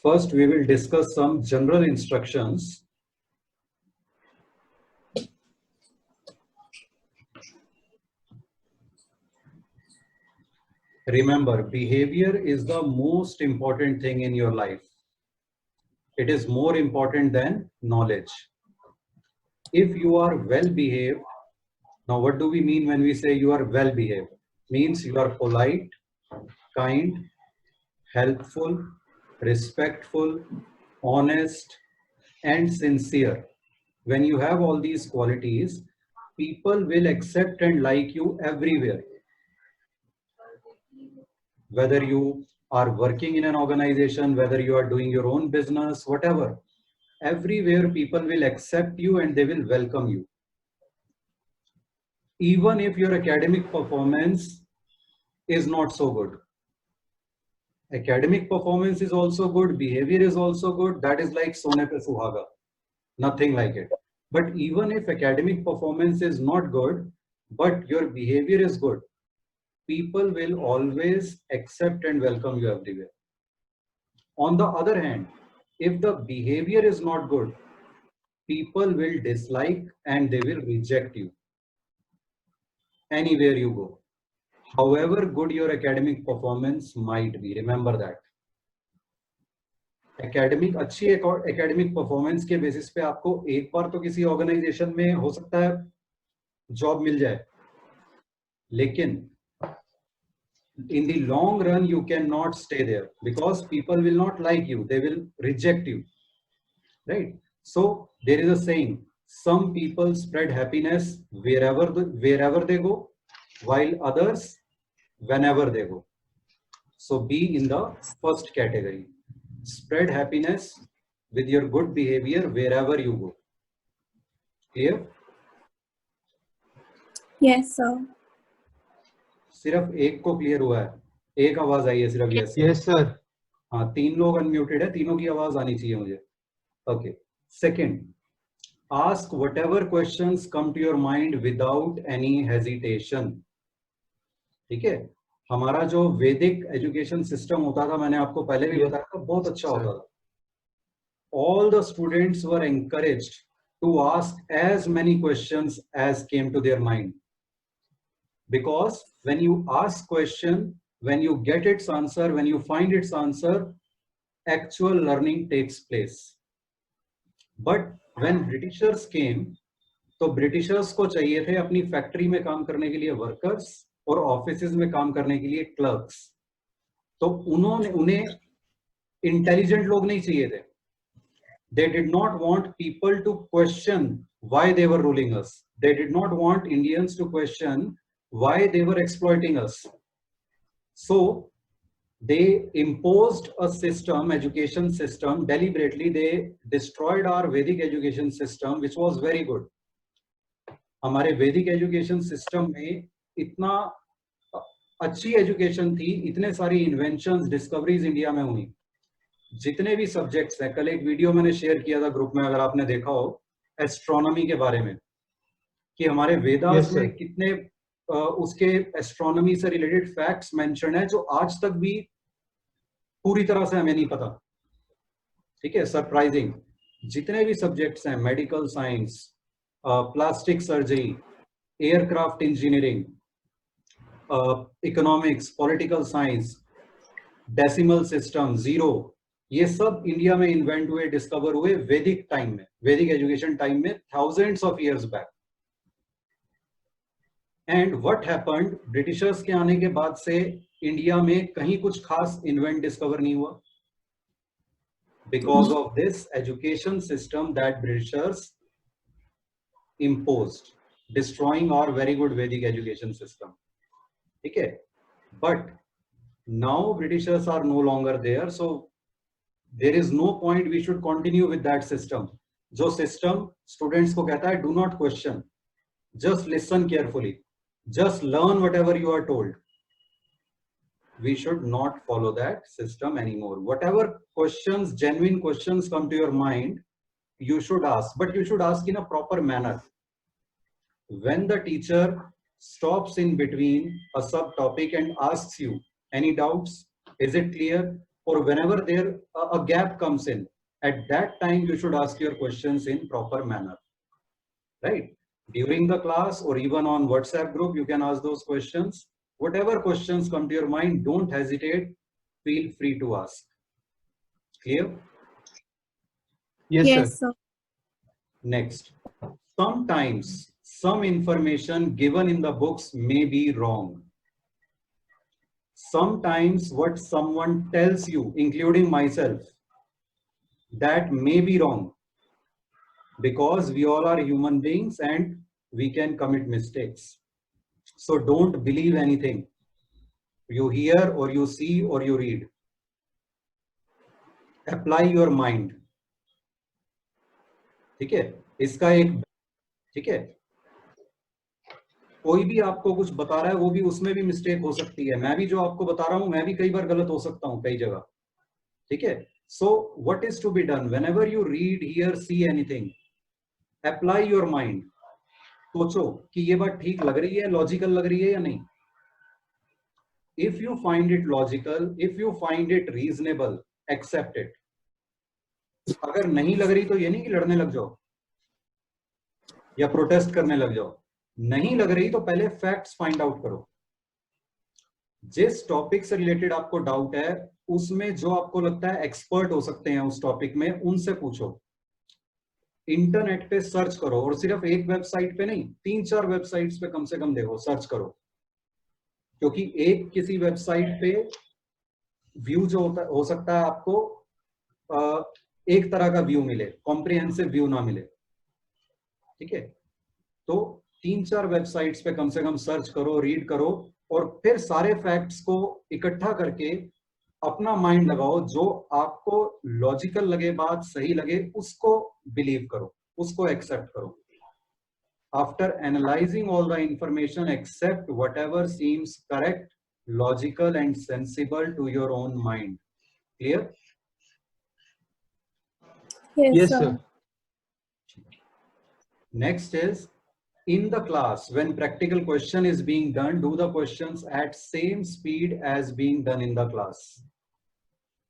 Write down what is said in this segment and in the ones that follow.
First, we will discuss some general instructions. Remember, behavior is the most important thing in your life. It is more important than knowledge. If you are well behaved, now what do we mean when we say you are well behaved? Means you are polite, kind, helpful, respectful, honest, and sincere. When you have all these qualities, people will accept and like you everywhere. Whether you are working in an organization, whether you are doing your own business, whatever, everywhere people will accept you and they will welcome you. Even if your academic performance is not so good. Academic performance is also good, behavior is also good, that is like Sone Pe Suhaga, nothing like it. But even if academic performance is not good, but your behavior is good, people will always accept and welcome you everywhere. On the other hand, if the behavior is not good, people will dislike and they will reject you anywhere you go. However good your academic performance might be, remember that. अच्छी academic performance के basis पे आपको एक बार तो किसी organisation में हो सकता है जॉब मिल जाए, लेकिन in the long run you cannot stay there because people will not like you, they will reject you, right? So there is a saying, some people spread happiness wherever they go, while others whenever they go. So be in the first category. Spread happiness with your good behavior wherever you go. Clear? Yes, sir. सिर्फ एक को clear हुआ है, एक आवाज आई है सिर्फ yes sir. हाँ, तीन लोग अनम्यूटेड है, तीनों की आवाज आनी चाहिए मुझे. Okay. Second, ask whatever questions come to your mind without any hesitation. ठीक है? हमारा जो वैदिक एजुकेशन सिस्टम होता था, मैंने आपको पहले भी बताया था, बहुत अच्छा होता था. All the students were encouraged to ask as many questions as came to their mind. Because when you ask question, when you get its answer, when you find its answer, actual learning takes place. But when Britishers came, तो Britishers को चाहिए थे अपनी factory में काम करने के लिए वर्कर्स और ऑफिसेज में काम करने के लिए क्लर्क्स. तो उन्हें इंटेलिजेंट लोग नहीं चाहिए थे. They did not want people to question why they were ruling us. They did not want Indians to question why they were exploiting us. So they imposed a system, education system, deliberately. They destroyed our Vedic education system, which was very good. हमारे वैदिक education system में इतना अच्छी education थी, इतने सारी inventions, discoveries India में हुई. जितने भी सब्जेक्ट्स हैं, कल एक वीडियो मैंने शेयर किया था ग्रुप में, अगर आपने देखा हो, एस्ट्रोनॉमी के बारे में, कि हमारे वेदास में कितने उसके एस्ट्रोनॉमी से रिलेटेड फैक्ट्स मेंशन है जो आज तक भी पूरी तरह से हमें नहीं पता. ठीक है? सरप्राइजिंग. जितने भी सब्जेक्ट्स हैं, medical science, plastic surgery, aircraft engineering, economics, political science, decimal system, zero, ये सब इंडिया में इन्वेंट हुए, डिस्कवर हुए वैदिक टाइम में, वैदिक एजुकेशन टाइम में, thousands of years back. And what happened, Britishers के आने के बाद से इंडिया में कहीं कुछ खास इन्वेंट डिस्कवर नहीं हुआ. Because of this education system that Britishers imposed, destroying our very good Vedic education system. Okay, but now Britishers are no longer there, so there is no point we should continue with that system. जो system students को कहता है do not question, just listen carefully, just learn whatever you are told. We should not follow that system anymore. Whatever questions, genuine questions come to your mind, you should ask, but you should ask in a proper manner. When the teacher stops in between a subtopic and asks you any doubts, is it clear, or whenever there a gap comes in, at that time you should ask your questions in proper manner, right? During the class or even on WhatsApp group, you can ask those questions. Whatever questions come to your mind, don't hesitate. Feel free to ask. Clear? Yes, sir. Next, sometimes some information given in the books may be wrong. Sometimes what someone tells you, including myself, that may be wrong, because we all are human beings and we can commit mistakes. So don't believe anything you hear or you see or you read. Apply your mind. ठीक है, इसका एक, ठीक है, कोई भी आपको कुछ बता रहा है वो भी, उसमें भी मिस्टेक हो सकती है. मैं भी जो आपको बता रहा हूं, मैं भी कई बार गलत हो सकता हूं कई जगह. ठीक है. So what is to be done? Whenever you read, hear, see anything, apply your mind. सोचो कि ये बात ठीक लग रही है, लॉजिकल लग रही है या नहीं. If you find it logical, if you find it reasonable, accept it. अगर नहीं लग रही तो ये नहीं कि लड़ने लग जाओ या प्रोटेस्ट करने लग जाओ. नहीं लग रही तो पहले फैक्ट्स फाइंड आउट करो. जिस टॉपिक से रिलेटेड आपको डाउट है, उसमें जो आपको लगता है एक्सपर्ट हो सकते हैं उस टॉपिक में, उनसे पूछो. इंटरनेट पे सर्च करो, और सिर्फ एक वेबसाइट पे नहीं, 3-4 वेबसाइट्स पे कम से कम देखो, सर्च करो. क्योंकि एक किसी वेबसाइट पे व्यू जो होता हो सकता है आपको एक तरह का व्यू मिले, कॉम्प्रिहेंसिव व्यू ना मिले. ठीक है. तो 3-4 वेबसाइट्स पे कम से कम सर्च करो, रीड करो, और फिर सारे फैक्ट्स को इकट्ठा करके अपना माइंड लगाओ. जो आपको लॉजिकल लगे, बात सही लगे, उसको बिलीव करो, उसको एक्सेप्ट करो. After analysing all the information, accept whatever seems correct, logical and sensible to your own mind. Clear? Yes, sir. Next is, in the class, when practical question is being done, do the questions at same speed as being done in the class.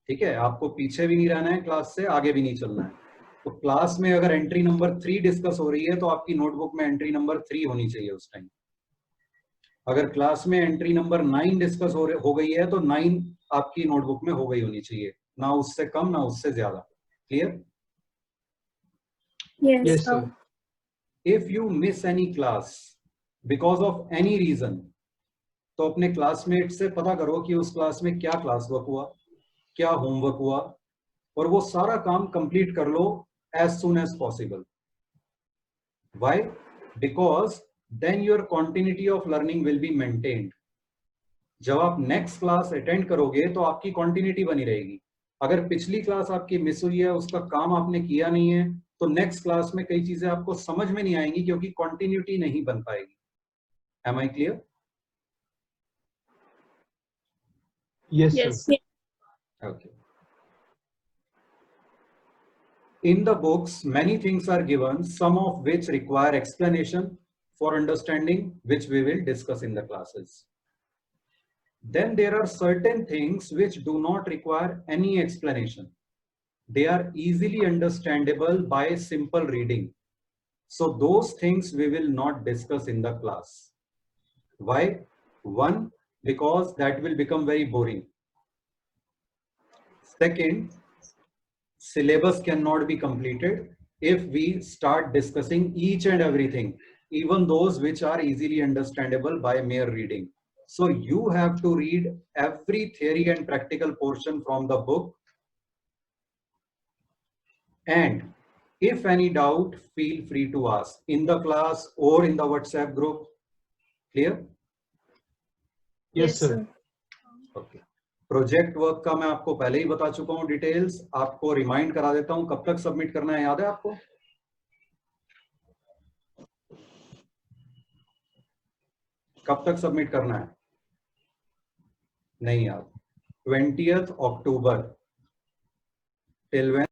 ठीक है. आपको पीछे भी नहीं रहना है class से, आगे भी नहीं चलना है. तो क्लास में अगर एंट्री नंबर 3 डिस्कस हो रही है तो आपकी नोटबुक में एंट्री नंबर 3 होनी चाहिए उस टाइम. अगर क्लास में एंट्री नंबर 9 डिस्कस हो गई है तो 9 आपकी नोटबुक में हो गई होनी चाहिए, ना उससे कम ना उससे ज्यादा. Clear? Yes, sir. If you miss any class because of any reason, तो अपने क्लासमेट से पता करो कि उस क्लास में क्या क्लास वर्क हुआ, क्या होमवर्क हुआ, और वो सारा काम कंप्लीट कर लो as soon as possible. Why? Because then your continuity of learning will be maintained. जब आप नेक्स्ट क्लास अटेंड करोगे तो आपकी कंटिन्यूटी बनी रहेगी. अगर पिछली क्लास आपकी मिस हुई है, उसका काम आपने किया नहीं है, तो नेक्स्ट क्लास में कई चीजें आपको समझ में नहीं आएंगी क्योंकि कंटिन्यूटी नहीं बन पाएगी. Am I clear? Yes, sir. Okay. In the books, many things are given, some of which require explanation for understanding, which we will discuss in the classes. Then there are certain things which do not require any explanation. They are easily understandable by simple reading. So those things we will not discuss in the class. Why? One, because that will become very boring. Second, syllabus cannot be completed if we start discussing each and everything, even those which are easily understandable by mere reading. So you have to read every theory and practical portion from the book. And if any doubt, feel free to ask in the class or in the WhatsApp group. Clear? Yes, sir. Okay. Project work का मैं आपको पहले ही बता चुका हूं details. आपको remind करा देता हूं, कब तक सबमिट करना है, याद है आपको? कब तक सबमिट करना है? नहीं याद. 20th October. Till when?